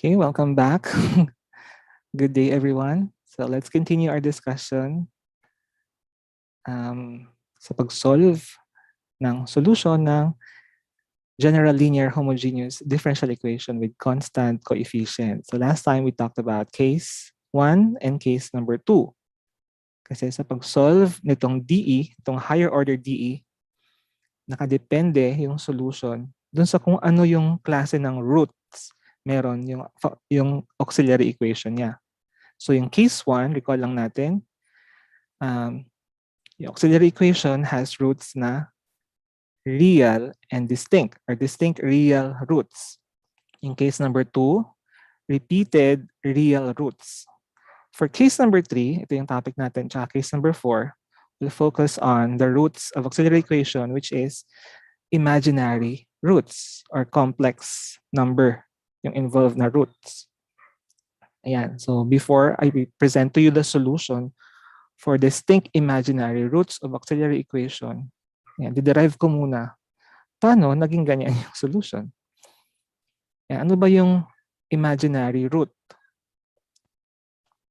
Okay, welcome back. Good day, everyone. So let's continue our discussion sa pag-solve ng solution ng general linear homogeneous differential equation with constant coefficient. So last time we talked about case 1 and case number 2. Kasi sa pag-solve nitong DE, itong higher order DE, nakadepende yung solution dun sa kung ano yung klase ng roots meron yung auxiliary equation niya. So yung case 1, recall lang natin, yung auxiliary equation has roots na real and distinct, or distinct real roots. In case number 2, repeated real roots. For case number 3, ito yung topic natin, tsaka case number 4, we'll focus on the roots of auxiliary equation, which is imaginary roots or complex number, yung involved na roots. Ayan. So before I present to you the solution for distinct imaginary roots of auxiliary equation, ayan, diderive ko muna paano naging ganyan yung solution. Ayan, ano ba yung imaginary root?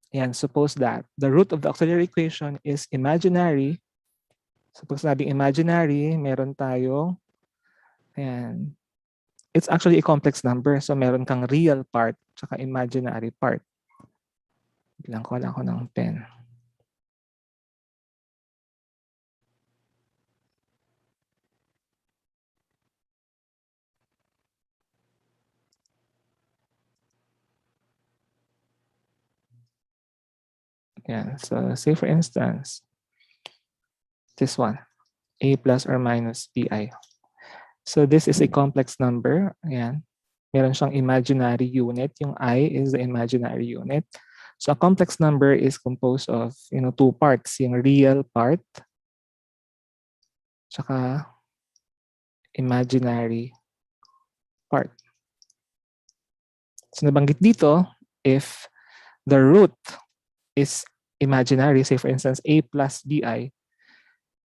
Ayan, suppose that the root of the auxiliary equation is imaginary. Suppose nabing imaginary, meron tayong, ayan, it's actually a complex number. So meron kang real part tsaka imaginary part. Biglang ko lang ako ng pen. Yeah, so say for instance, this one, a plus or minus bi. So this is a complex number. Ayan. Meron siyang imaginary unit. Yung I is the imaginary unit. So a complex number is composed of, two parts. Yung real part, tsaka imaginary part. So nabanggit dito, if the root is imaginary, say for instance, a plus bi,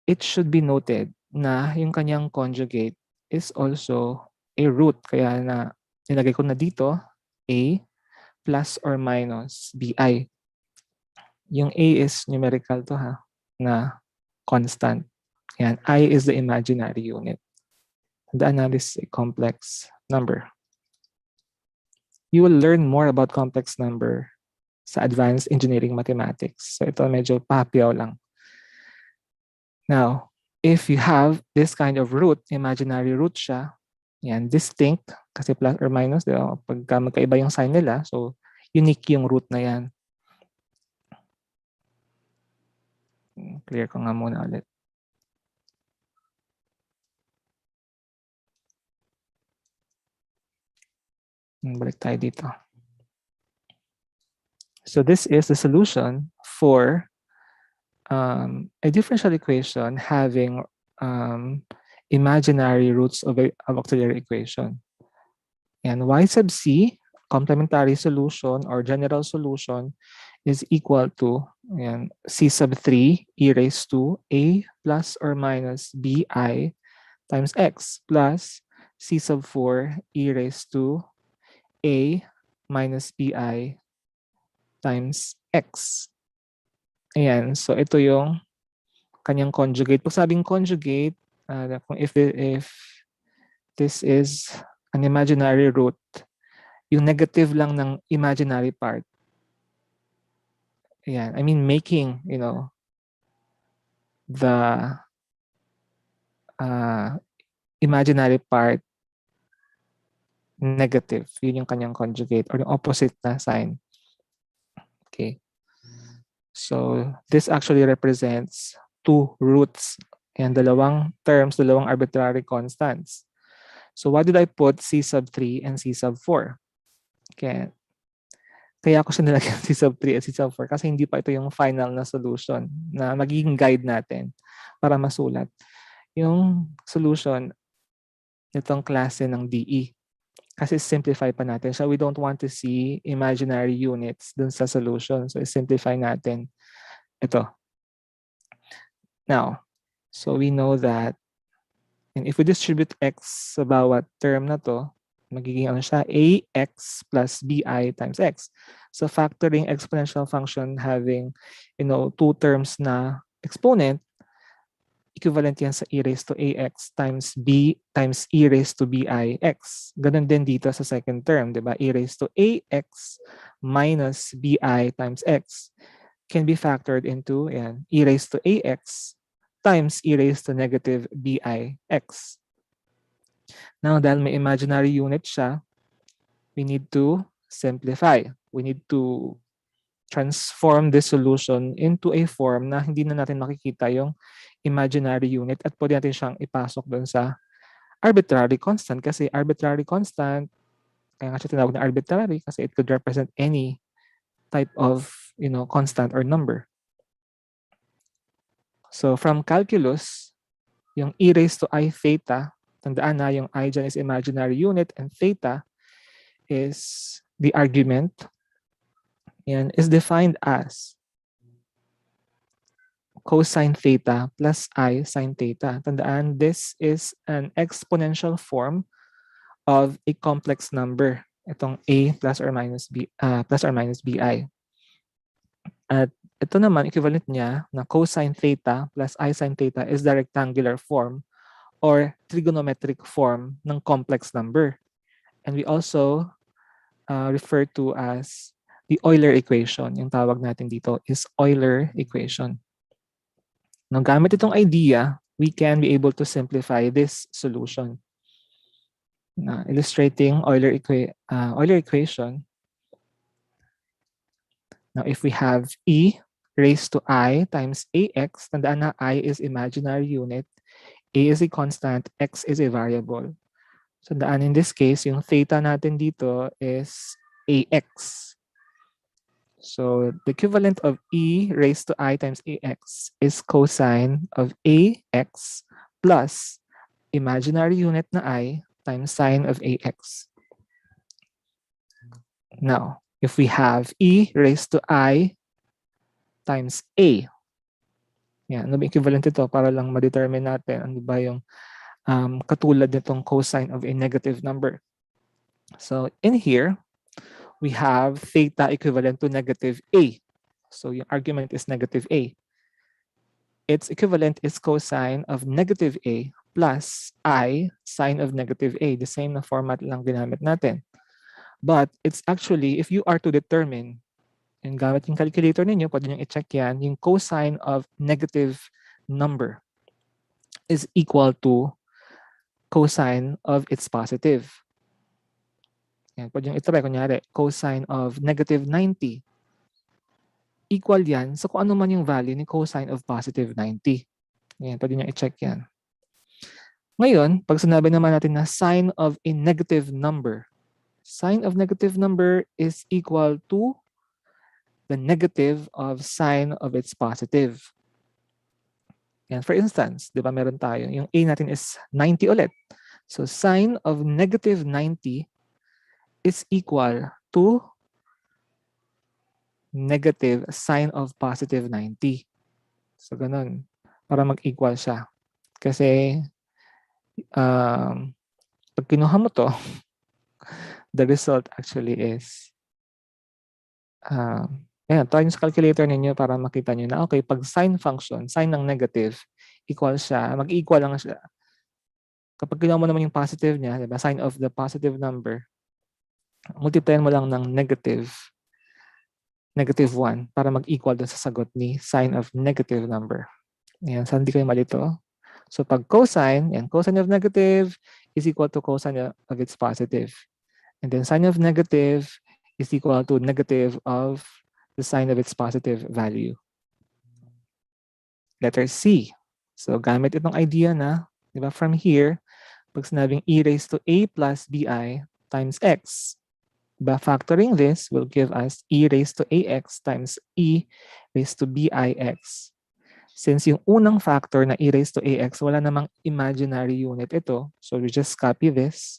it should be noted na yung kanyang conjugate is also a root. Kaya na nilagay ko na dito, a plus or minus bi. Yung a is numerical to ha, na constant. Yan, I is the imaginary unit. Tandaan na this is a complex number. You will learn more about complex number sa advanced engineering mathematics. So ito medyo papiaw lang. Now, if you have this kind of root, imaginary root siya, yan, distinct, kasi plus or minus, di ba? Pagka magkaiba yung sign nila, so unique yung root na yan. Clear ko nga muna ulit. Balik tayo dito. So this is the solution for a differential equation having imaginary roots of auxiliary equation. And y sub c, complementary solution or general solution, is equal to c sub 3 e raised to a plus or minus bi times x plus c sub 4 e raised to a minus bi times x. Ayan, so ito yung kanyang conjugate. Pag sabing conjugate, if this is an imaginary root, yung negative lang ng imaginary part. Ayan, I mean making, the imaginary part negative. Yun yung kanyang conjugate or yung opposite na sign. Okay. So this actually represents two roots and dalawang terms, dalawang arbitrary constants. So why did I put c sub 3 and c sub 4? Okay. Kaya ako siya nilagyan c sub 3 at c sub 4 kasi hindi pa ito yung final na solution na magiging guide natin para masulat yung solution nitong klase ng DE. Kasi simplify pa natin. So we don't want to see imaginary units dun sa solution. So simplify natin ito. Now, so we know that and if we distribute x sa bawat term na to, Magiging ano siya, ax plus bi times x. So factoring exponential function having, two terms na exponent, equivalent yan sa e raised to ax times b times e raised to bix. Ganun din dito sa second term, di ba? E raised to ax minus bi times x can be factored into e raised to ax times e raised to negative bix. Now, dahil may imaginary unit siya, we need to simplify. We need to transform this solution into a form na hindi na natin makikita yung imaginary unit at pwede natin siyang ipasok doon sa arbitrary constant kasi arbitrary constant, kaya nga siya tinawag na arbitrary kasi it could represent any type of constant or number. So from calculus, yung e raised to I theta, tandaan na yung I dyan is imaginary unit and theta is the argument, and is defined as cosine theta plus I sine theta. Tandaan, this is an exponential form of a complex number. Itong a plus or minus bi. At ito naman, equivalent niya na cosine theta plus I sine theta is the rectangular form or trigonometric form ng complex number. And we also refer to as the Euler equation. Yung tawag natin dito is Euler equation. Nang gamit itong idea, we can be able to simplify this solution. Illustrating Euler equation. Now, if we have e raised to I times ax, tandaan na I is imaginary unit, a is a constant, x is a variable. So, in this case, yung theta natin dito is ax. So, the equivalent of e raised to I times ax is cosine of ax plus imaginary unit na I times sine of ax. Now, if we have e raised to I times a, ano ba equivalent ito para lang ma-determine natin ano ba yung katulad nitong cosine of a negative number. So, in here, we have theta equivalent to negative a. So yung argument is negative a. Its equivalent is cosine of negative a plus I sine of negative a. The same na format lang ginamit natin. But it's actually, if you are to determine, yung gamit yung calculator ninyo, pwede nyo i-check yan, yung cosine of negative number is equal to cosine of its positive. Yan, pwede nyo itry, kunyari, cosine of negative 90. Equal yan sa kung ano man yung value ni cosine of positive 90. Yan, pwede nyo i-check yan. Ngayon, pag sinabi naman natin na sine of a negative number, sine of negative number is equal to the negative of sine of its positive. Yan, for instance, di ba meron tayo, yung a natin is 90 ulit. So sine of negative 90 is equal to negative sine of positive 90. So, ganun. Para mag-equal siya. Kasi, pag kinuha mo to, the result actually is, try nyo sa calculator ninyo para makita nyo na, okay, pag sine function, sine ng negative, equal siya, mag-equal lang siya. Kapag kinuha mo naman yung positive niya, diba, sine of the positive number, multiply mo lang ng negative 1 para mag-equal dun sa sagot ni sine of negative number. Ayan, so hindi kayo malito. So pag cosine, cosine of negative is equal to cosine of its positive. And then sine of negative is equal to negative of the sine of its positive value. Letter C. So gamit itong idea na, di ba, from here, pag sinabing e raised to a plus bi times x, by factoring this will give us e raised to ax times e raised to bix. Since yung unang factor na e raised to ax, wala namang imaginary unit ito, so we just copy this.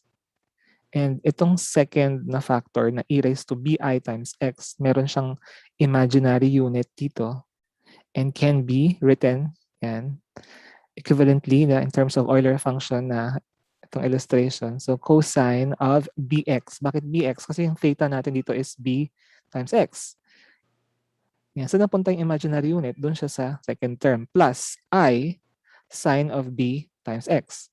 And itong second na factor na e raised to bi times x, meron siyang imaginary unit dito and can be written equivalently na in terms of Euler function na itong illustration. So cosine of bx. Bakit bx? Kasi yung theta natin dito is b times x. Yan. So napunta yung imaginary unit, doon siya sa second term, plus I sine of b times x.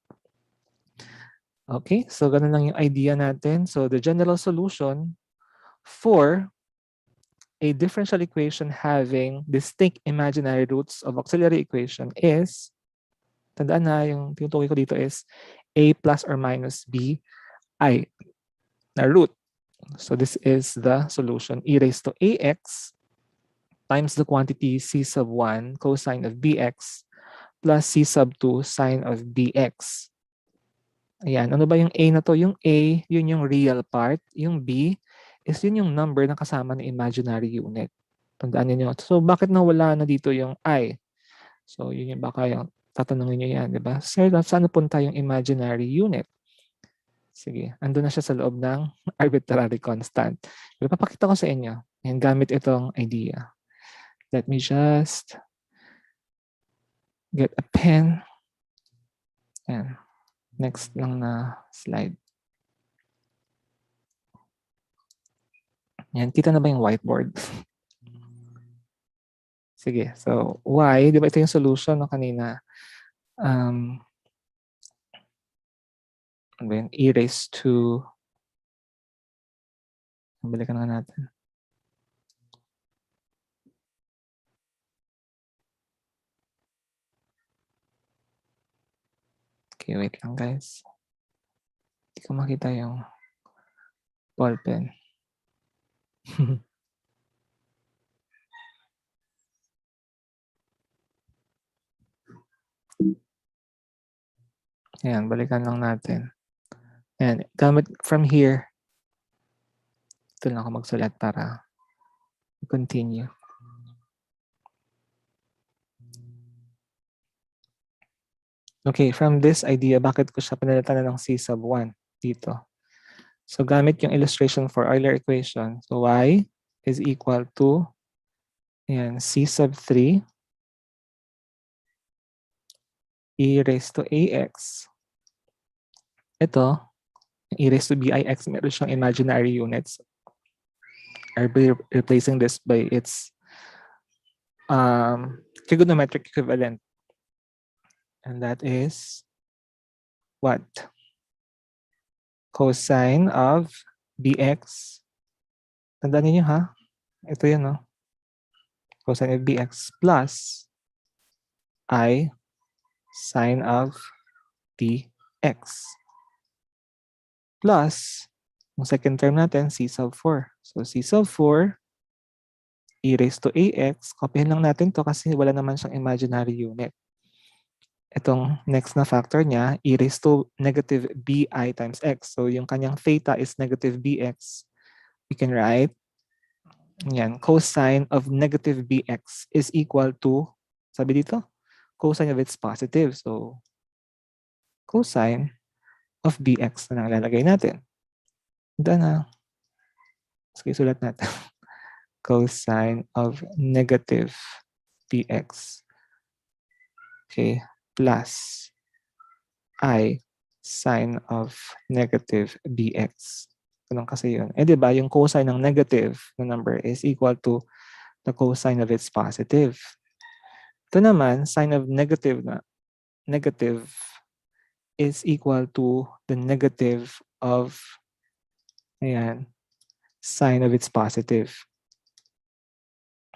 Okay, so ganun lang yung idea natin. So the general solution for a differential equation having distinct imaginary roots of auxiliary equation is, tandaan na, yung tinutukoy ko dito is a plus or minus b I na root. So this is the solution, e raised to ax times the quantity c sub 1 cosine of bx plus c sub 2 sine of bx. Ayan, ano ba yung a na to? Yung a, yun yung real part. Yung b is yun yung number na kasama ng imaginary unit. Tandaan niyo. So bakit nawala na dito yung I? So yun yung baka yung tatanungin niyo yan, di ba? Sir, saan punta yung imaginary unit? Sige, andun na siya sa loob ng arbitrary constant. Pero papakita ko sa inyo. Yan, gamit itong idea. Let me just get a pen. Yan. Next lang na slide. Yan, kita na ba yung whiteboard? Sige, so y, di ba ito yung solution no, kanina? Ano ba yun? E raised to, balikan na natin. Okay, wait lang guys. Hindi ko makita yung ballpen. Ayan, balikan lang natin. Ayan, gamit from here. Ito lang ako magsulat para continue. Okay, from this idea, bakit ko siya pinalitan ng C sub 1 dito? So gamit yung illustration for Euler equation. So y is equal to ayan, C sub 3 e raised to ax. Ito, e raised to bix, meron siyang imaginary units. I'll be replacing this by its trigonometric equivalent. And that is what? Cosine of bx. Tandaan niyo ha? Ito yun, no? Cosine of bx plus I sine of dx. Plus, yung second term natin, c sub 4. So c sub 4 e raised to ax. Copyhin lang natin to kasi wala naman siyang imaginary unit. Itong next na factor niya, e raised to negative bi times x. So yung kanyang theta is negative bx. We can write, yan, cosine of negative bx is equal to, sabi dito, cosine of its positive. So cosine of bx na nalalagay natin. Doon na. Sige, sulat natin. Cosine of negative bx. Okay, plus I sine of negative bx. Ganun kasi yun. Eh, di ba, yung cosine ng negative na number is equal to the cosine of its positive. Ito naman, sine of negative is equal to the negative of, ayan, sine of its positive.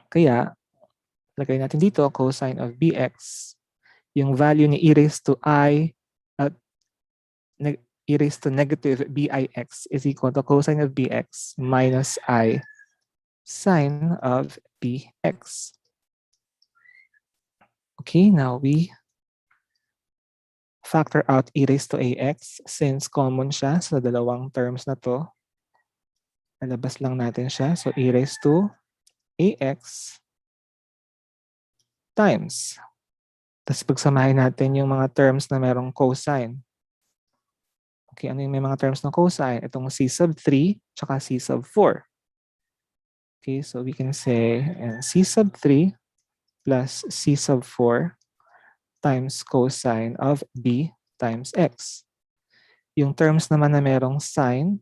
Kaya, lagay natin dito, cosine of bx, yung value ni e raised to I at e raised to negative bix is equal to cosine of bx minus I sine of bx. Okay, now we factor out e raised to ax since common siya sa dalawang terms na to. Nalabas lang natin siya. So e raised to ax times. Tapos pagsamahin natin yung mga terms na merong cosine. Okay, ano yung may mga terms ng cosine? Itong c sub 3 tsaka c sub 4. Okay, so we can say c sub 3 plus c sub 4 times cosine of b times x. Yung terms naman na merong sign,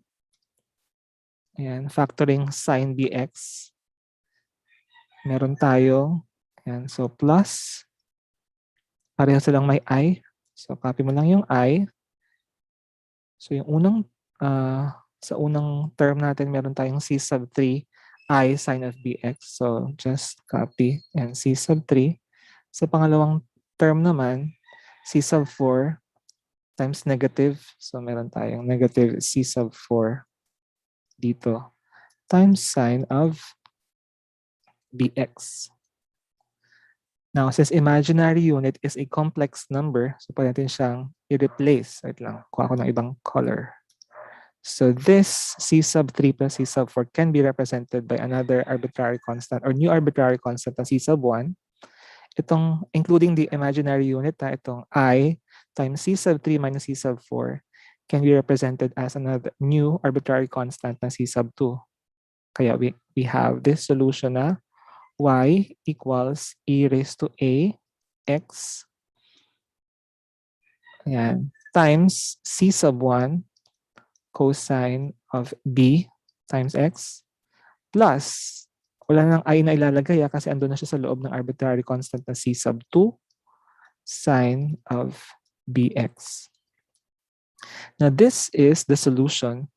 ayan, factoring sin bx, meron tayong, ayan, so plus, pareho silang may I. So copy mo lang yung I. So yung unang, sa unang term natin, meron tayong c sub 3 I sin of bx. So just copy and c sub 3. Sa pangalawang term naman, c sub 4 times negative. So meron tayong negative c sub 4 dito times sine of bx. Now, since imaginary unit is a complex number, so pwede natin siyang i-replace. Wait lang, kuha ko ng ibang color. So this c sub 3 plus c sub 4 can be represented by another arbitrary constant or new arbitrary constant na c sub 1. Itong, including the imaginary unit, itong I times c sub 3 minus c sub 4 can be represented as another new arbitrary constant na c sub 2. Kaya we have this solution na y equals e raised to a x, ayan, times c sub 1 cosine of b times x plus, wala nang I na ilalagay kasi andun na siya sa loob ng arbitrary constant na c sub 2 sine of bx. Now this is the solution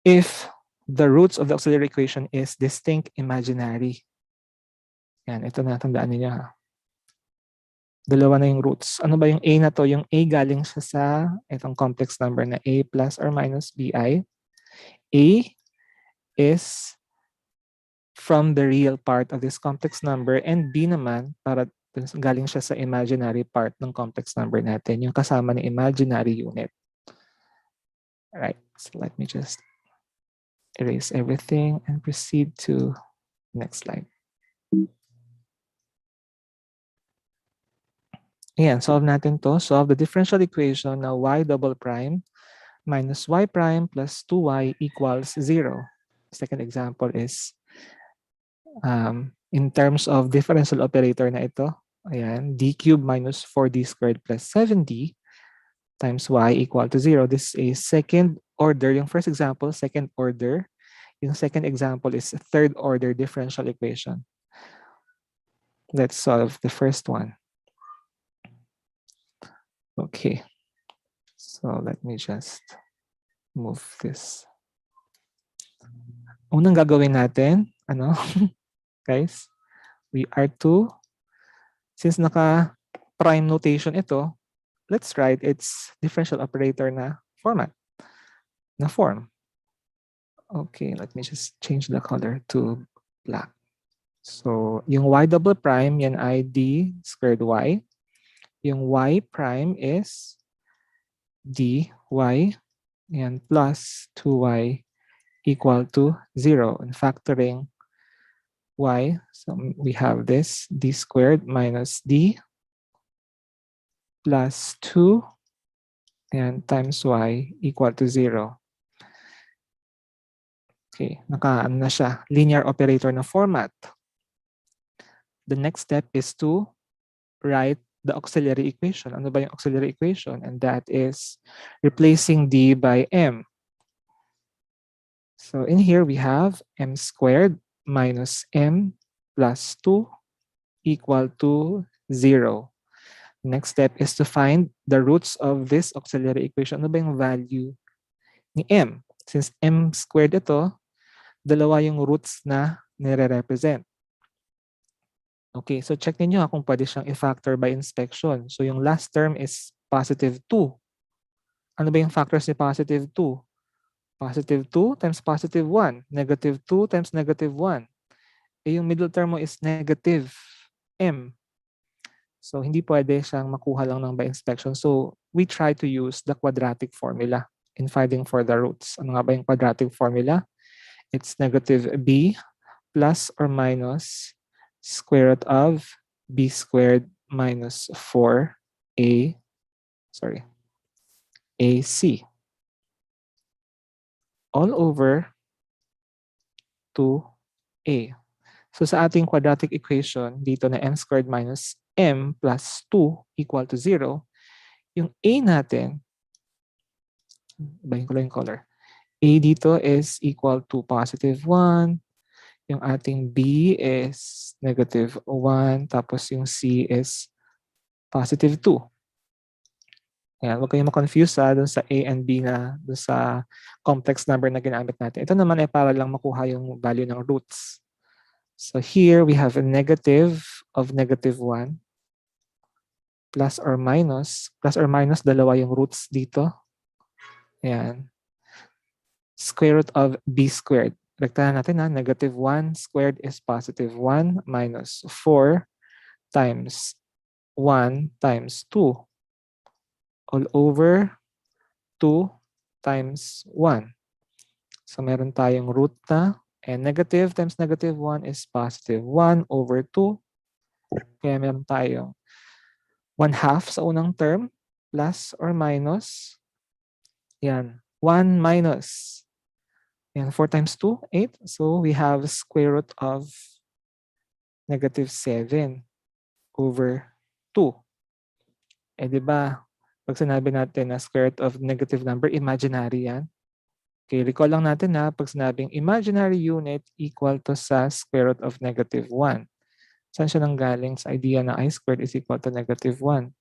if the roots of the auxiliary equation is distinct imaginary. Yan, ito na, tandaan niyo ha. Dalawa na yung roots. Ano ba yung a na to? Yung a galing siya sa itong complex number na a plus or minus bi. A is from the real part of this complex number and b naman para galing siya sa imaginary part ng complex number natin, yung kasama ng imaginary unit. Alright, so let me just erase everything and proceed to next slide. Ayan, solve natin to. Solve the differential equation na y double prime minus y prime plus 2y equals 0. Second example is in terms of differential operator na ito. Ayan, d cubed minus 4d squared plus 7d times y equal to 0. This is a second order. Yung first example, second order. Yung second example is third order differential equation. Let's solve the first one. Okay. So let me just move this. Unang gagawin natin, ano, guys, we are to, since naka-prime notation ito, let's write its differential operator na format, na form. Okay, let me just change the color to black. So, yung y double prime, yan ay d squared y. Yung y prime is dy, yan, plus 2y equal to 0. And factoring y, so we have this d squared minus d plus 2 and times y equal to 0. Okay, naka-ano na siya, linear operator na format. The next step is to write the auxiliary equation. Ano ba yung auxiliary equation? And that is replacing d by m. So in here we have m squared minus m plus 2 equal to 0. Next step is to find the roots of this auxiliary equation. Ano ba yung value ni m? Since m squared ito, dalawa yung roots na nire-represent. Okay, so check ninyo kung pwede siyang i-factor by inspection. So yung last term is positive 2. Ano ba yung factors ni positive 2? Positive 2 times positive 1. Negative 2 times negative 1. Eh yung middle term mo is negative m. So hindi pwede siyang makuha lang ng by inspection. So we try to use the quadratic formula in finding for the roots. Ano nga ba yung quadratic formula? It's negative b plus or minus square root of b squared minus 4ac all over 2a. So sa ating quadratic equation, dito na m squared minus m plus 2 equal to 0, yung a natin Ibahin ko lang yung color. A dito is equal to positive 1. Yung ating B is negative 1. Tapos yung C is positive 2. Ayan, huwag kayong ma-confuse dun sa A and B na dun sa complex number na ginamit natin. Ito naman ay para lang makuha yung value ng roots. So here we have a negative of negative 1 plus or minus. Plus or minus, dalawa yung roots dito. Ayan. Square root of B squared. Rektahan natin na negative 1 squared is positive 1 minus 4 times 1 times 2 all over 2 times 1. So meron tayong root na, and negative times negative 1 is positive 1 over 2. Kaya meron tayong 1/2 sa unang term plus or minus. Yan, 1 minus. Yan, 4 times 2, 8. So we have square root of negative 7 over 2. Eh di ba, pag sinabi natin na square root of negative number, imaginary yan. Okay, recall lang natin na pag sinabing imaginary unit equal to sa square root of negative 1. Saan siya nanggaling? Sa idea na I squared is equal to negative 1.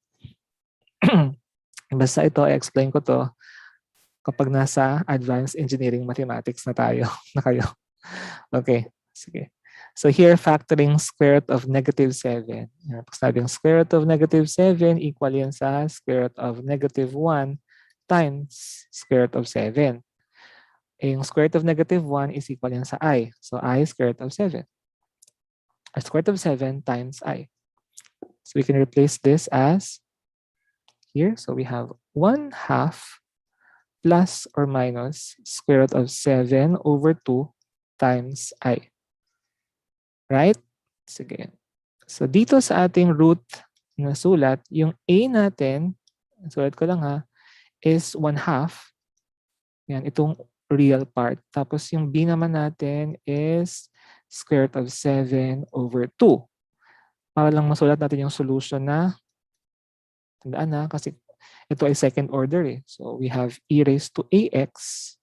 Basta ito, i-explain ko to kapag nasa advanced engineering mathematics na tayo. na kayo. Okay, sige. So here, factoring square root of negative 7. Pag sinabing square root of negative 7, equal yan sa square root of negative 1 times square root of 7. Yung square root of negative 1 is equal yan sa I. So I square root of 7. A square root of 7 times I. So we can replace this as here. So we have 1/2 plus or minus square root of 7 over 2 times I. Right? Sige. So dito sa ating root na sulat, yung A natin, sulat ko lang ha, is 1/2. Yan, itong real part. Tapos yung B naman natin is square root of 7 over 2. Para lang masulat natin yung solution na, tandaan na, kasi ito ay second order eh. So we have e raised to ax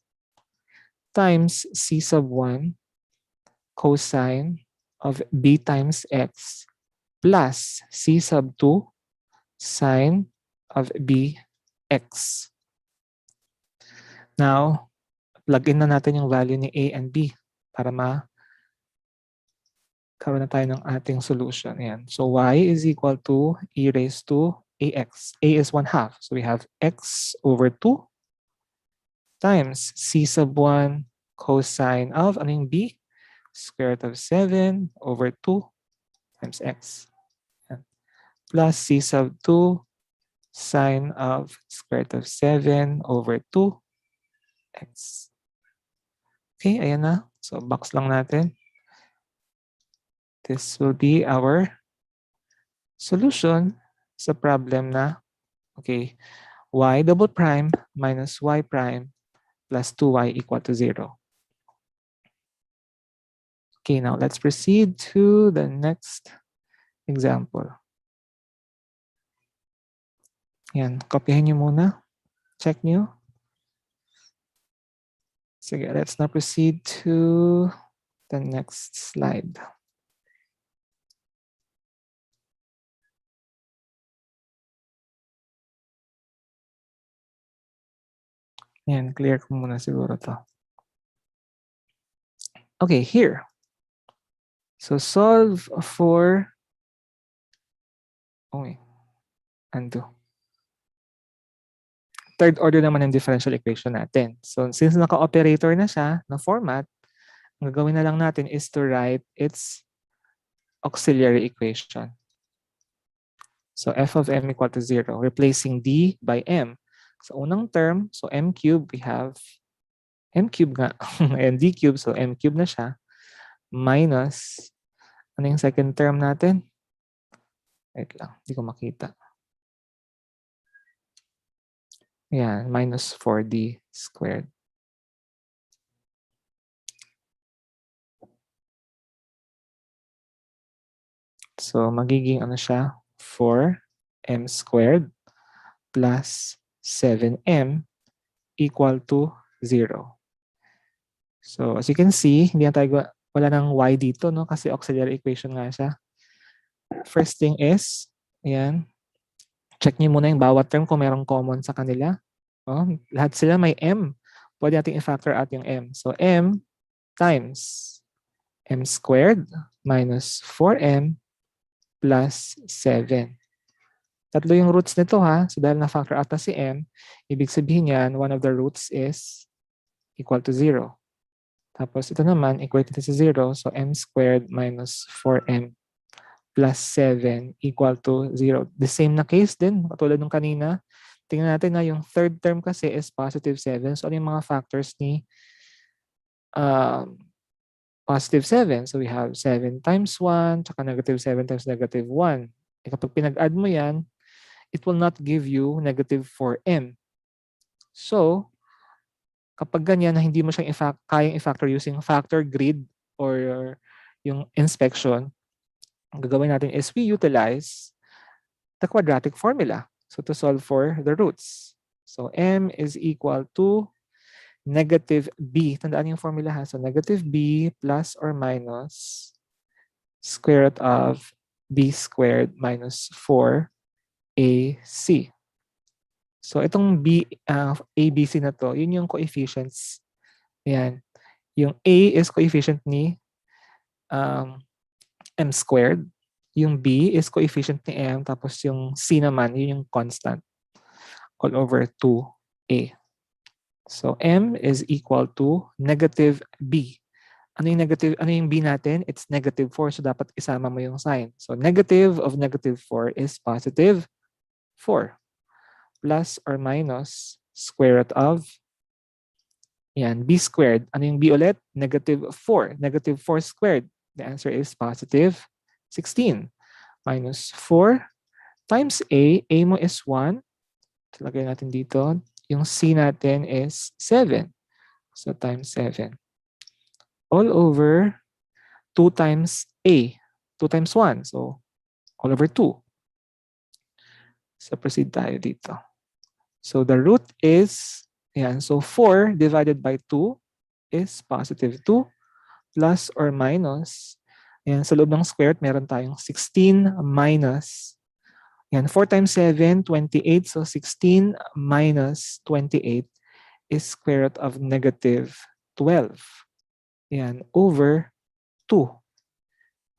times c sub 1 cosine of b times x plus c sub 2 sine of bx. Now, plug in na natin yung value ni A and B para karoon na tayo ng ating solution. Ayan. So y is equal to e raised to ax. A is 1/2. So we have x over 2 times c sub 1 cosine of, ano yung b? Square root of 7 over 2 times x. Ayan. Plus c sub 2 sine of square root of 7 over 2x. Okay, ayan na. So box lang natin. This will be our solution sa problem na, okay, y double prime minus y prime plus 2y equal to 0. Okay, now let's proceed to the next example. Yan, kopyahin nyo muna. Check nyo. Sige, let's now proceed to the next slide. Yan, clear ko muna siguro to. Okay, here. So solve for, okay, undo. Third order naman ng differential equation natin. So since naka-operator na siya na format, ang gagawin na lang natin is to write its auxiliary equation. So f of m equal to 0, replacing d by m. So unang term, so m cube, we have m cube nga, and d cube, so m cube na siya, minus, ano yung second term natin? Wait lang, hindi ko makita. Yan, minus 4d squared. So magiging ano siya? 4m squared plus 7m equal to 0. So as you can see, hindi na tayo wala ng y dito, no? Kasi auxiliary equation nga siya. First thing is, ayan, check niyo muna yung bawat term kung merong common sa kanila. Oh, lahat sila may m. Pwede natin i-factor out yung m. So m times m squared minus 4m plus 7. Tatlo yung roots nito ha. So dahil na-factor out na si m, ibig sabihin yan, one of the roots is equal to 0. Tapos ito naman, equate ito sa 0. So m squared minus 4m plus 7 equal to 0. The same na case din, katulad nung kanina. Tingnan natin na yung third term kasi is positive 7. So ano yung mga factors ni positive 7? So we have 7 times 1, tsaka negative 7 times negative 1. Kapag pinag-add mo yan, it will not give you negative 4m. So, kapag ganyan na hindi mo siyang kayang i-factor using factor grid or yung inspection, ang gagawin natin is we utilize the quadratic formula. So to solve for the roots. So m is equal to negative b. Tandaan yung formula ha. So negative b plus or minus square root of b squared minus 4ac. So itong ABC na to, yun yung coefficients. Ayan. Yung A is coefficient ni m squared. Yung B is coefficient ni m. Tapos yung C naman, yun yung constant. All over 2A. So m is equal to negative b. Ano yung b natin? It's negative 4. So dapat isama mo yung sign. So negative of negative 4 is positive 4. Plus or minus square root of b squared. Ano yung b ulit? Negative 4. Negative 4 squared. The answer is positive 16. Minus 4 times a. A mo is 1. So lagay natin dito. Yung c natin is 7. So times 7. All over 2 times a. 2 times 1. So all over 2. So proceed tayo dito. So the root is, so 4 divided by 2 is positive 2 plus or minus, sa loob ng square root meron tayong 16 minus, 4 times 7, 28. So 16 minus 28 is square root of negative 12. Over 2.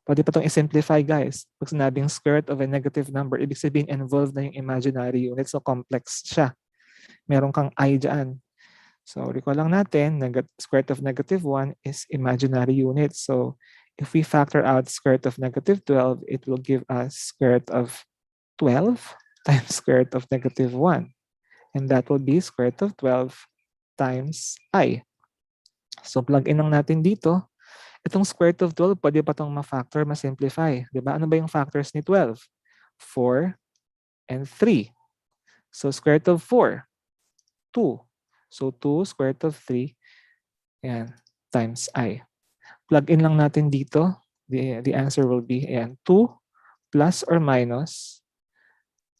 Pwede pa itong i-simplify, guys. Pag sinabing square root of a negative number, ibig sabihin involved na yung imaginary unit. So complex siya. Meron kang I dyan. So recall lang natin, square root of negative 1 is imaginary unit. So if we factor out square root of negative 12, it will give us square root of 12 times square root of negative 1. And that will be square root of 12 times I. So plug in lang natin dito. Itong square root of 12, pwede pa itong ma-factor, ma-simplify. Diba? Ano ba yung factors ni 12? 4 and 3. So square root of 4, 2. So 2 square root of 3, times I. Plug in lang natin dito. The answer will be 2 plus or minus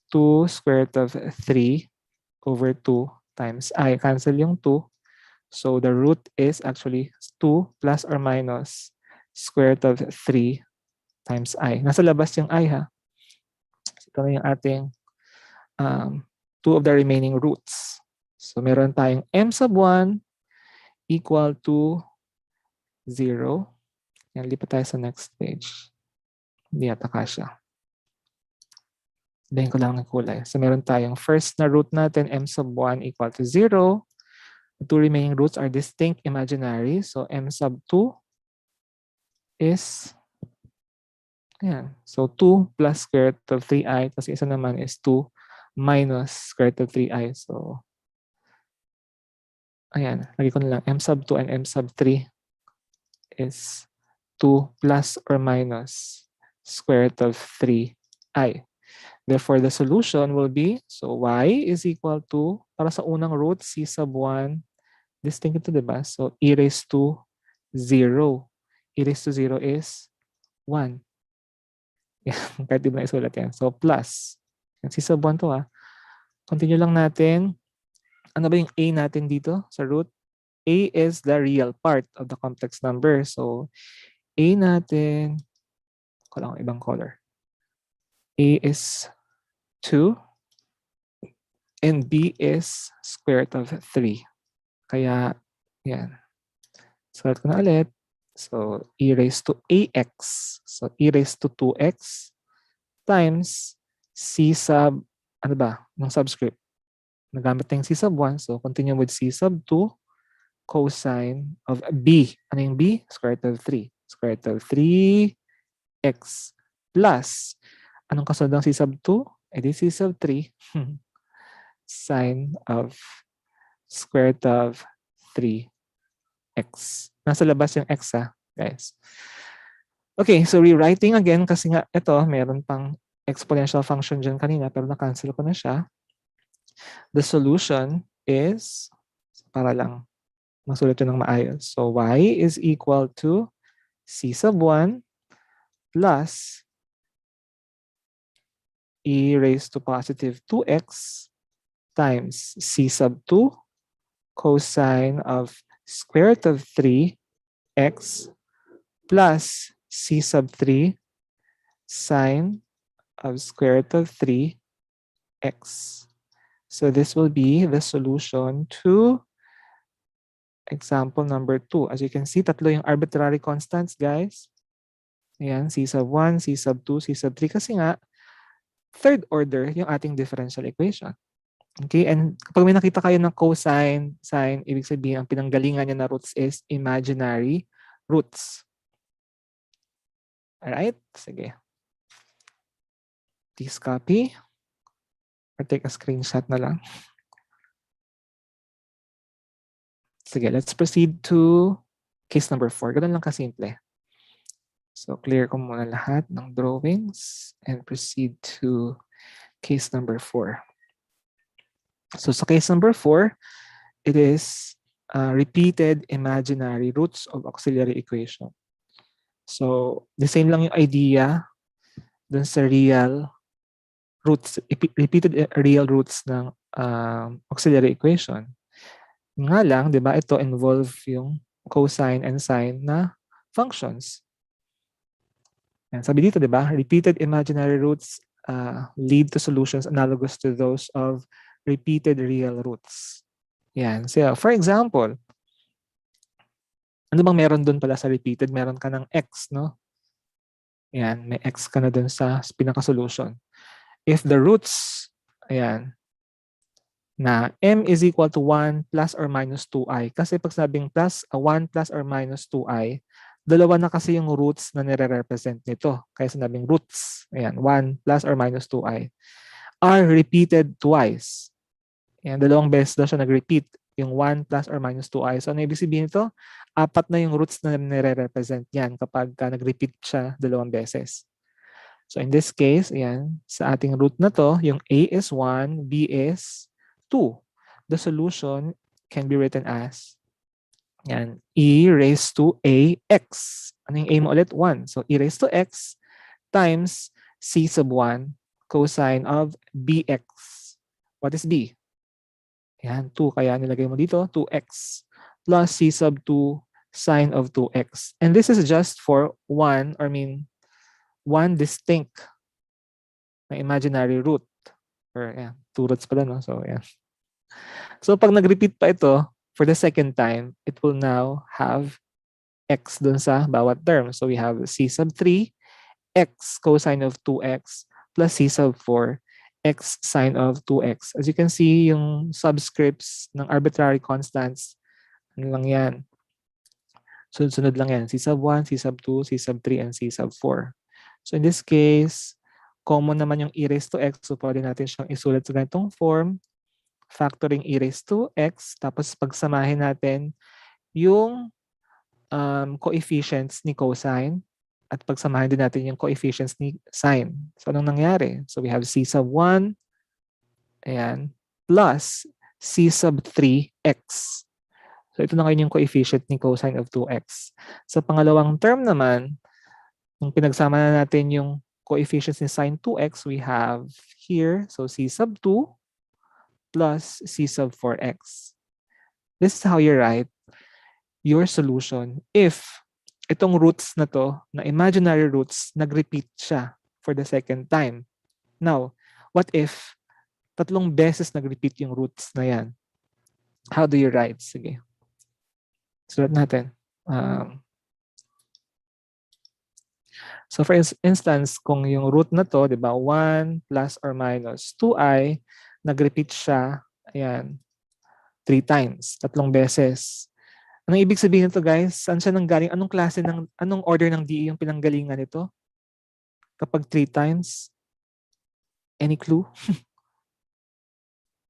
2 square root of 3 over 2 times I. Cancel yung 2. So the root is actually 2 plus or minus square root of 3 times I. Nasa labas yung I ha. Ito na yung ating 2 of the remaining roots. So meron tayong m sub 1 equal to 0. Lipat tayo sa next page. Hindi yata kasya. Dahin ko lang ng kulay. So meron tayong first na root natin, m sub 1 equal to 0. The 2 remaining roots are distinct imaginary. So m sub 2 is, so 2 plus square root of 3i, tapos isa naman is 2 minus square root of 3i. So, lagi ko na lang, m sub 2 and m sub 3 is 2 plus or minus square root of 3i. Therefore, the solution will be, so y is equal to, para sa unang root, c sub 1, distinct ito, diba? So, e raised to 0. E raised to 0 is 1. Kahit di ba na isulat yan. So, plus. C sub 1 to ha. Continue lang natin. Ano ba yung A natin dito sa root? A is the real part of the complex number. So, A natin, ko lang ibang color. A is 2 and B is square root of 3. Kaya, yan. Sulat ko na ulit. So, e raised to ax. So, e raised to 2x times c sub, ano ba, ng subscript. Nagamit na yung c sub 1. So, continue with c sub 2 cosine of b. Ano yung b? Square root of 3. Square root of 3x plus, anong kasunod ng c sub 2? E di c sub 3 sine of square root of 3x. Nasa labas yung x guys. Okay, so rewriting again kasi nga ito, meron pang exponential function dyan kanina pero na-cancel ko na siya. The solution is, para lang masulit yun ng maayos. So y is equal to c sub 1 plus e raised to positive 2x times c sub 2 cosine of square root of 3x plus c sub 3 sine of square root of 3x. So this will be the solution to example number 2. As you can see, tatlo yung arbitrary constants, guys. Ayan, c sub 1, c sub 2, c sub 3. Kasi nga, third order yung ating differential equation. Okay, and kapag may nakita kayo ng cosine, sine, ibig sabihin, ang pinanggalingan niya na roots is imaginary roots. Alright? Sige. Please copy. Or take a screenshot na lang. Sige, let's proceed to case number 4. Ganun lang kasimple. So, clear ko muna lahat ng drawings and proceed to case number 4. So, sa case number 4, it is repeated imaginary roots of auxiliary equation. So, the same lang yung idea dun sa real roots, repeated real roots ng auxiliary equation. Nga lang, di ba, ito involve yung cosine and sine na functions. Yan, sabi dito, di ba, repeated imaginary roots lead to solutions analogous to those of repeated real roots. Yan. So, for example, ano bang meron dun pala sa repeated? Meron ka ng x, no? Yan, may x ka na dun sa pinaka-solution. If the roots, ayan, na m is equal to 1 plus or minus 2i. Kasi pag sabing plus, 1 plus or minus 2i, dalawa na kasi yung roots na nire-represent nito. Kaya sinabing roots, ayan, 1 plus or minus 2i, are repeated twice. Ayan, dalawang beses daw siya nag-repeat, yung 1 plus or minus 2i. So, ano ibig sabihin nito? 4 na yung roots na nire-represent yan kapag nag-repeat siya dalawang beses. So, in this case, ayan, sa ating root na to, yung a is 1, b is 2. The solution can be written as yan, e raised to ax. Ano yung a mo ulit? 1. So, e raised to x times c sub 1 cosine of bx. What is b? Yan, 2. Kaya nilagay mo dito, 2x plus c sub 2 sine of 2x. And this is just for one distinct na imaginary root. Or, yeah, 2 roots pala, no? So, yeah. So, pag nag-repeat pa ito, for the second time, it will now have x dun sa bawat term. So, we have c sub 3, x cosine of 2x, plus c sub 4, x sine of 2x. As you can see, yung subscripts ng arbitrary constants, ano lang yan? Sunod-sunod lang yan. C sub 1, C sub 2, C sub 3, and C sub 4. So, in this case, common naman yung e raised to x. So, pwede natin siyang isulat sa ganitong form. Factoring e raised to x. Tapos, pagsamahin natin yung coefficients ni cosine. At pagsamahin din natin yung coefficients ni sine. So, anong nangyari? So, we have c sub 1, ayan, plus c sub 3x. So, ito na ngayon yung coefficient ni cosine of 2x. Sa pangalawang term naman, kung pinagsama na natin yung coefficients ni sine 2x, we have here, so c sub 2 plus c sub 4x. This is how you write your solution if itong roots na to, na imaginary roots, nag-repeat siya for the second time. Now, what if tatlong beses nag-repeat yung roots na yan? How do you write? Sige. Sulat natin. So for instance, kung yung root na to, di ba, 1 plus or minus 2i, nag-repeat siya, ayan, 3 times, tatlong beses. Anong ibig sabihin nito, guys? Saan siya nanggaling? Anong order ng DE yung pinanggalingan nito? Kapag 3 times? Any clue?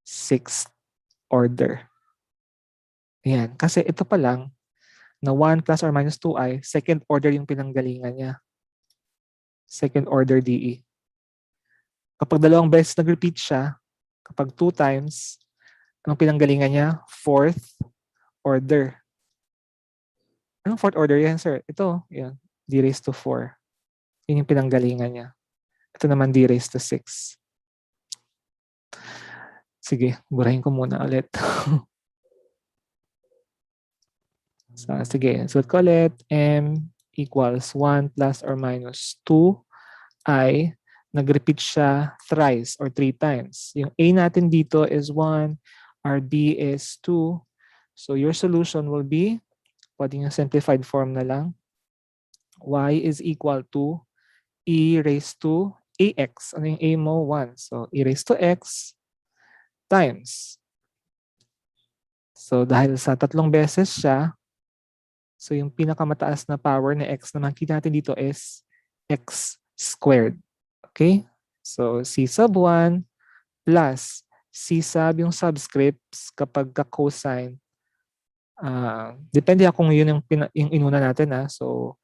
Sixth order. Ayan, kasi ito pa lang, na 1 plus or minus 2i, second order yung pinanggalingan niya. Second order DE. Kapag dalawang beses nag-repeat siya, kapag 2 times, anong pinanggalingan niya? Fourth order. Anong fourth order yan, sir? Ito, yan, d raised to 4. Yun yung pinanggalingan niya. Ito naman d raised to 6. Sige, burahin ko muna ulit. So, sige, sulat ko ulit. M equals 1 plus or minus 2i. Nag-repeat siya thrice or 3 times. Yung A natin dito is 1. Our B is 2. So your solution will be, pwede yung simplified form na lang. Y is equal to e raised to ax. Ano yung A mo? 1. So e raised to x times. So dahil sa tatlong beses siya, so yung pinakamataas na power na x na makikita natin dito is x squared. Okay? So C sub 1 plus C sub yung subscripts kapag ka-cosine. Depende kung yun yung inuna natin. So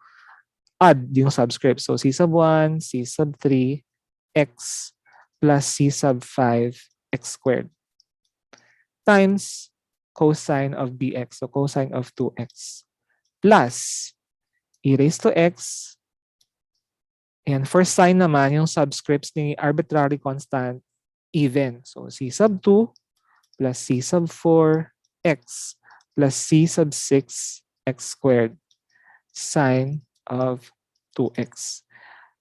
add yung subscript. So C sub 1, C sub 3, x plus C sub 5, x squared. Times cosine of bx. So cosine of 2x. Plus e raised to x. And for sine naman, yung subscripts ni arbitrary constant, even. So C sub 2 plus C sub 4, x plus C sub 6, x squared, sine of 2x.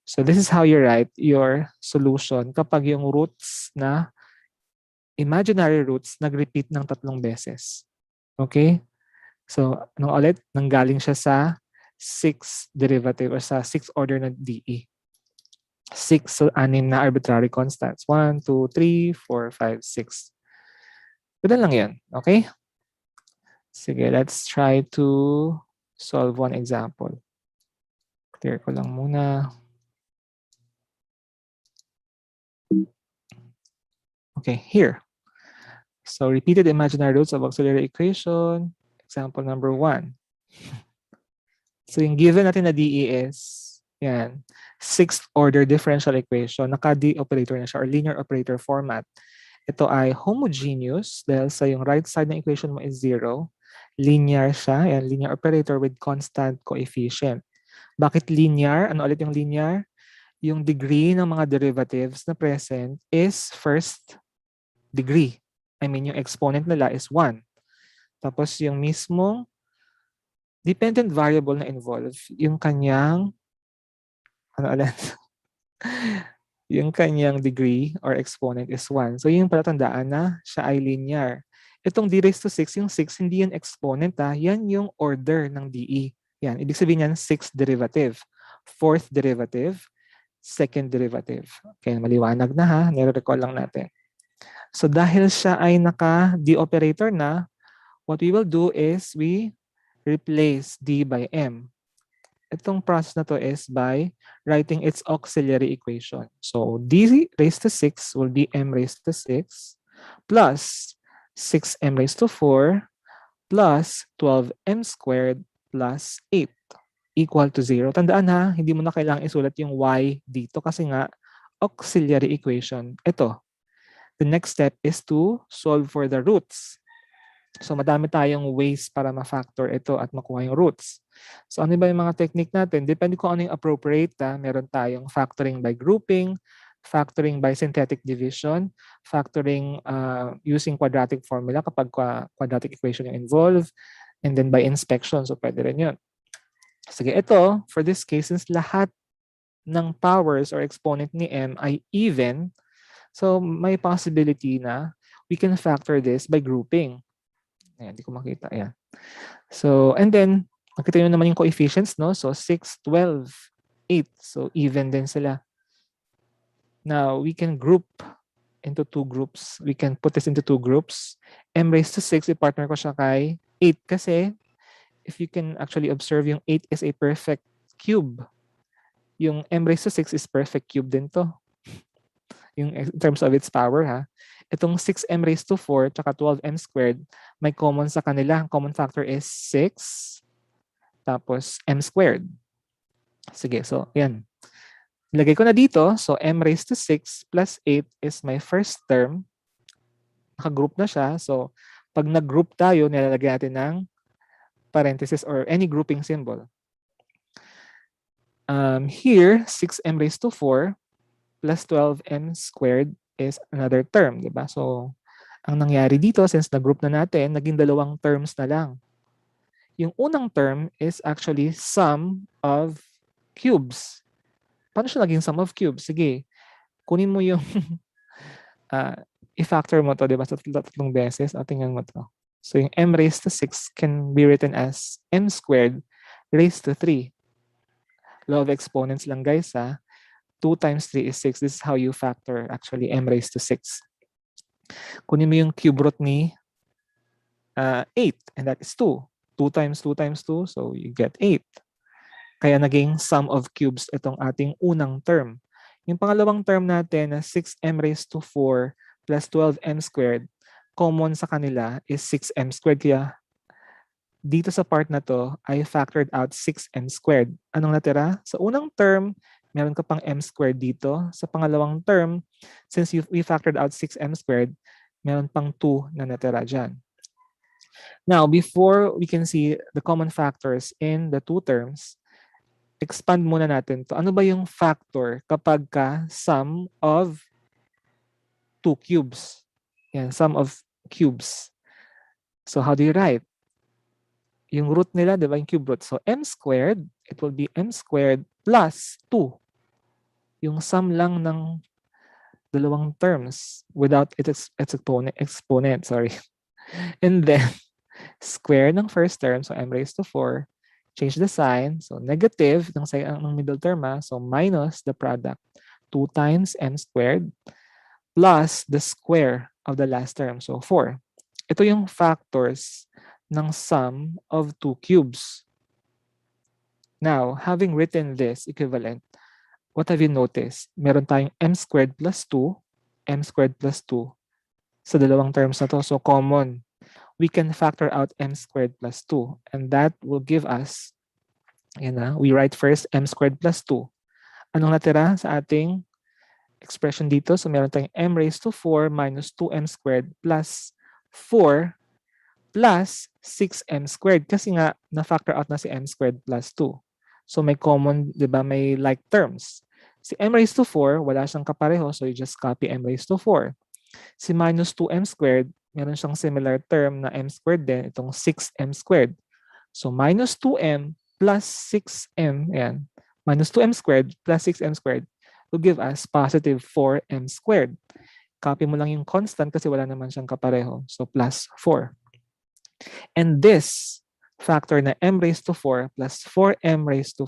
So this is how you write your solution kapag yung roots na imaginary roots nag-repeat ng tatlong beses. Okay? So, anong ulit? Nanggaling siya sa 6th derivative or sa 6th order na DE. 6, so 6 na arbitrary constants. 1, 2, 3, 4, 5, 6. Ganun lang yan. Okay? Sige, let's try to solve one example. Clear ko lang muna. Okay, here. So, repeated imaginary roots of auxiliary equation. Example number 1. So, yung given natin na DE is, yan, 6th order differential equation. Naka-D operator na siya or linear operator format. Ito ay homogeneous dahil sa yung right side ng equation mo is 0. Linear siya. Yan, linear operator with constant coefficient. Bakit linear? Ano ulit yung linear? Yung degree ng mga derivatives na present is first degree. I mean, yung exponent nila is 1. Tapos yung mismong dependent variable na involved, yung kanyang, ano ulit? Yung kanyang degree or exponent is 1. So yung palatandaan na siya ay linear. Itong d raised to 6, yung 6, hindi yan exponent. Yan yung order ng DE. Yan, ibig sabihin yan 6th derivative, 4th derivative, 2nd derivative. Okay, maliwanag na ha, nire-recall lang natin. So dahil siya ay naka-D operator na, what we will do is we replace D by M. Itong process na to is by writing its auxiliary equation. So D raised to 6 will be M raised to 6 plus 6M raised to 4 plus 12M squared plus 8 equal to 0. Tandaan ha, hindi mo na kailangang isulat yung Y dito kasi nga auxiliary equation. Ito. The next step is to solve for the roots. So madami tayong ways para ma-factor ito at makuha yung roots. So ano ba yung mga technique natin? Depende kung ano yung appropriate. Meron tayong factoring by grouping, factoring by synthetic division, factoring using quadratic formula kapag quadratic equation yung involved, and then by inspection. So pwede rin yun. Sige, ito, for this case, since lahat ng powers or exponent ni m ay even, so may possibility na we can factor this by grouping. Ayan, hindi ko makita. Ayan. So, and then, makita nyo naman yung coefficients, no? So, 6, 12, 8. So, even din sila. Now, we can group into two groups. We can put this into two groups. M raised to 6, i-partner ko siya kay 8 kasi if you can actually observe, yung 8 is a perfect cube. Yung m raised to 6 is perfect cube din to. Yung in terms of its power, ha. Itong 6m raised to 4 tsaka 12m squared, may common sa kanila. Ang common factor is 6 tapos m squared. Sige, so yan. Ilagay ko na dito. So m raised to 6 plus 8 is my first term. Naka-group na siya. So pag nag-group tayo, nilalagay natin ng parenthesis or any grouping symbol. Here, 6m raised to 4 plus 12m squared is another term, di ba? So, ang nangyari dito, since na-group na natin, naging dalawang terms na lang. Yung unang term is actually sum of cubes. Paano siya naging sum of cubes? Sige, kunin mo yung i-factor mo to, di ba? Sa tatlong beses. O, tingnan mo to. So, yung m raised to 6 can be written as m squared raised to 3. Law of exponents lang, guys, ha? 2 times 3 is 6. This is how you factor actually m raised to 6. Kunin mo yung cube root ni 8, and that is 2. 2 times 2 times 2, so you get 8. Kaya naging sum of cubes itong ating unang term. Yung pangalawang term natin na 6m raised to 4 plus 12m squared, common sa kanila is 6m squared. Kaya dito sa part na to, I factored out 6m squared. Anong natira? Sa unang term, meron ka pang m squared dito. Sa pangalawang term, since we factored out 6m squared, meron pang 2 na natira dyan. Now, before we can see the common factors in the two terms, expand muna natin to. Ano ba yung factor kapag ka sum of two cubes? Yan, sum of cubes. So how do you write? Yung root nila, di ba, yung cube root. So m squared, it will be m squared plus 2. Yung sum lang ng dalawang terms without its exponent, sorry. And then, square ng first term, so m raised to 4, change the sign, so negative ng middle term, so minus the product, 2 times m squared plus the square of the last term, so 4. Ito yung factors ng sum of two cubes. Now, having written this equivalent, what have you noticed? Meron tayong m squared plus 2, m squared plus 2 sa dalawang terms na to. So common. We can factor out m squared plus 2. And that will give us, we write first m squared plus 2. Anong natira sa ating expression dito? So meron tayong m raised to 4 minus 2m squared plus 4 plus 6m squared. Kasi nga, na-factor out na si m squared plus 2. So may common, di ba, may like terms. Si m raised to 4, wala siyang kapareho, so you just copy m raised to 4. Si minus 2m squared, meron siyang similar term na m squared din, itong 6m squared. So minus 2m plus 6m, ayan, minus 2m squared plus 6m squared will give us positive 4m squared. Copy mo lang yung constant kasi wala naman siyang kapareho. So plus 4. And this factor na m raised to 4 plus 4m raised to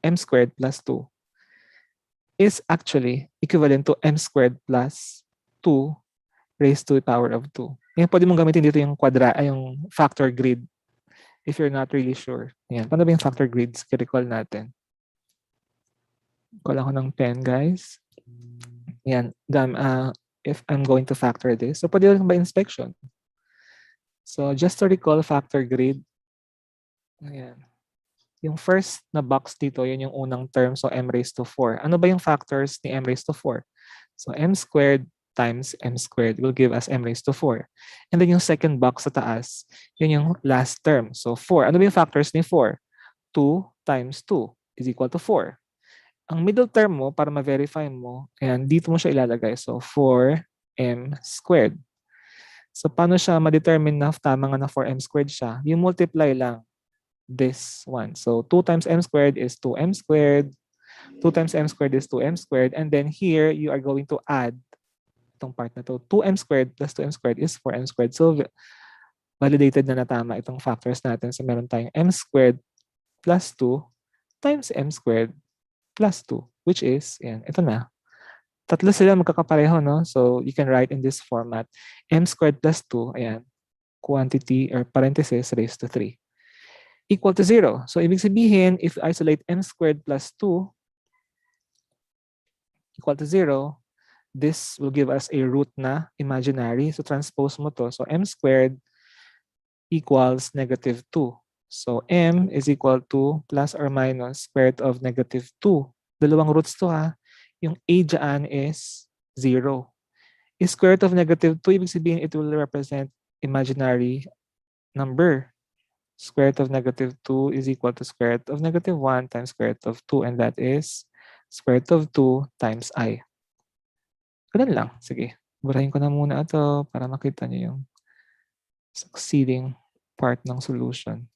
m squared plus 2 is actually equivalent to m squared plus 2 raised to the power of 2. Ngayon, pwede mong gamitin dito yung yung factor grid if you're not really sure. Ayan. Paano ba yung factor grids? I-recall natin. Call ako ng pen, guys. Ayan. If I'm going to factor this, so pwede rin ba inspection? So just to recall factor grid, ayan. Yung first na box dito, yun yung unang term, so m raised to 4. Ano ba yung factors ni m raised to 4? So m squared times m squared will give us m raised to 4. And then yung second box sa taas, yun yung last term. So 4. Ano ba yung factors ni 4? 2 times 2 is equal to 4. ang middle term mo, para ma-verify mo, ayan, dito mo siya ilalagay. So, 4m squared. So, paano siya ma-determine na tama nga na 4m squared siya? Yung multiply lang this one. So, 2 times m squared is 2m squared. 2 times m squared is 2m squared. And then here, you are going to add itong part na to. 2m squared plus 2m squared is 4m squared. So, validated na tama itong factors natin. So, meron tayong m squared plus 2 times m squared plus 2, which is, yan, ito na. Tatlo sila magkakapareho, no? So, you can write in this format. M squared plus 2, ayan, quantity or parenthesis raised to 3 equal to 0. So, ibig sabihin, if isolate m squared plus 2 equal to 0, this will give us a root na imaginary. So, transpose mo to. So, m squared equals negative 2. So, m is equal to plus or minus square root of negative 2. Dalawang roots to ha. Yung a dyan is 0. Is square root of negative 2, ibig sabihin it will represent imaginary number. Square root of negative 2 is equal to square root of negative 1 times square root of 2, and that is square root of 2 times I. Ganun lang. Sige. Burahin ko na muna ito para makita niyo yung succeeding part ng solution.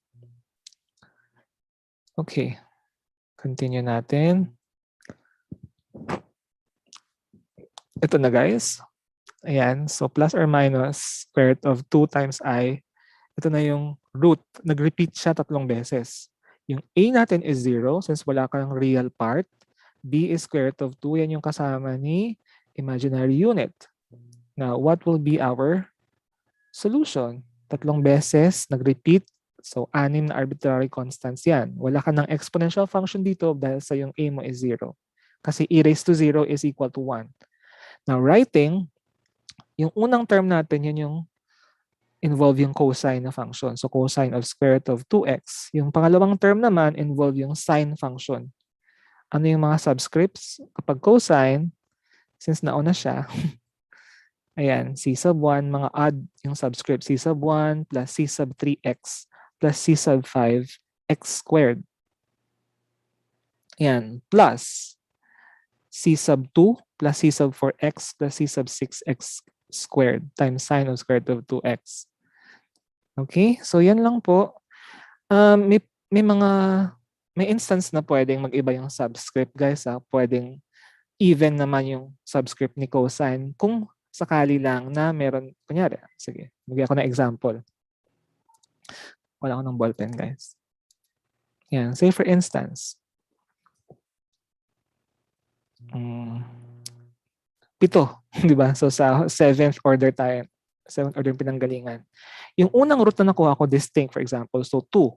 Okay. Continue natin. Ito na guys. Ayan. So plus or minus square root of 2 times I. Ito na yung root. Nag-repeat siya 3 beses. Yung A natin is 0 since wala kang real part. B is square root of 2. Yan yung kasama ni imaginary unit. Now, what will be our solution? 3 beses nag-repeat. So, 6 na arbitrary constants yan. Wala ka ng exponential function dito dahil sa yung A mo is 0. Kasi e raised to 0 is equal to 1. Now, writing, yung unang term natin, yun yung involve yung cosine na function. So, cosine of square root of 2x. Yung pangalawang term naman, involve yung sine function. Ano yung mga subscripts? Kapag cosine, since nauna siya, ayan, c sub 1, mga odd yung subscript. C sub 1 plus c sub 3x plus c sub 5 x squared. Ayan, plus c sub 2 plus c sub 4x plus c sub 6x squared times sine of square root of 2x. Okay, so yan lang po. May instance na pwedeng mag-iba yung subscript, guys. Pwedeng even naman yung subscript ni cosine kung sakali lang na meron, kunyari, sige, magiging ako ng example. Wala ako ng ballpen, guys. Yan, say for instance, 7, di ba? So sa 7th order tayo, 7th order pinanggalingan. Yung unang root na nakuha ko distinct, for example, so 2,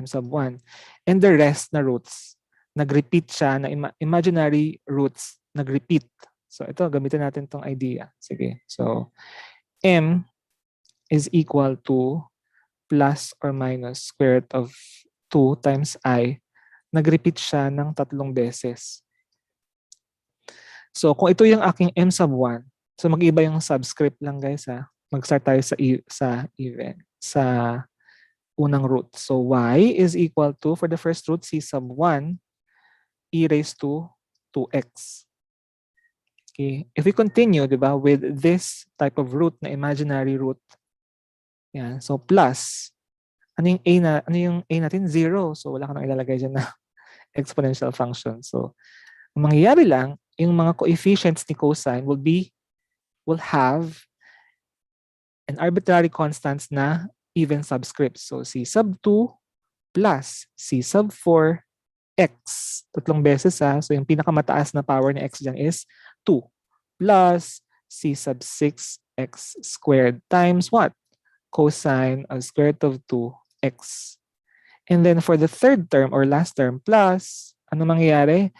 m sub 1. And the rest na roots, nag-repeat siya na imaginary roots, nag-repeat. So ito, gamitin natin tong idea. Sige. So m is equal to plus or minus square root of 2 times I. Nag-repeat siya ng 3 beses. So kung ito yung aking m sub 1, so mag-iba yung subscript lang guys ha. Mag-start tayo sa unang root. So y is equal to, for the first root, c sub 1 e raised to 2x. Okay. If we continue, di ba, with this type of root na imaginary root, yan, so plus, ano yung a natin? 0. So wala ka nang ilalagay dyan na exponential function. So ang mangyayari lang, yung mga coefficients ni cosine will have an arbitrary constants na even subscript. So c sub 2 plus c sub 4 x. 3 beses ha. So yung pinakamataas na power ni x dyan is 2 plus c sub 6 x squared times what? Cosine of square root of 2x. And then for the third term or last term, plus, ano mangyayari?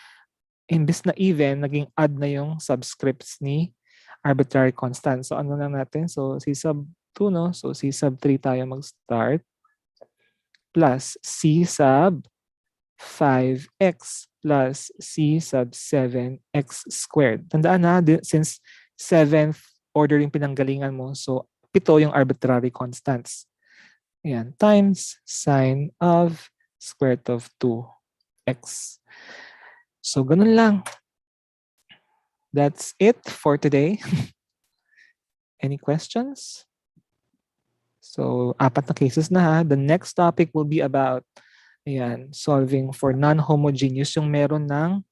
Imbis na even, naging odd na yung subscripts ni arbitrary constant. So ano lang natin? So c sub 2, no? So c sub 3 tayo mag-start. Plus c sub 5x plus c sub 7x squared. Tandaan na, since 7th order yung pinanggalingan mo, so 7 yung arbitrary constants. Ayan, times sine of square root of 2x. So, ganun lang. That's it for today. Any questions? So, 4 na cases na ha. The next topic will be about solving for non-homogeneous yung meron ng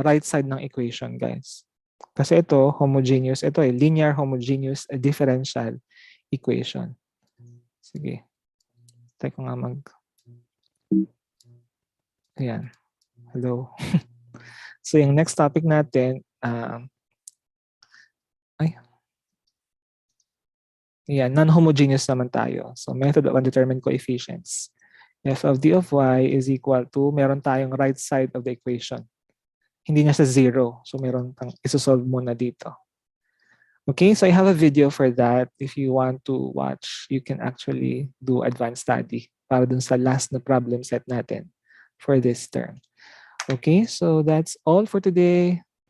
right side ng equation, guys. Kasi ito, homogeneous. Ito linear homogeneous differential equation. Sige. Try ko nga Ayan. Hello. So, yung next topic natin, non-homogeneous naman tayo. So, method of undetermined coefficients. F of d of y is equal to, meron tayong right side of the equation. Hindi niya sa 0. So, meron kang isosolve muna dito. Okay, so I have a video for that. If you want to watch, you can actually do advanced study para dun sa last na problem set natin for this term. Okay, so that's all for today.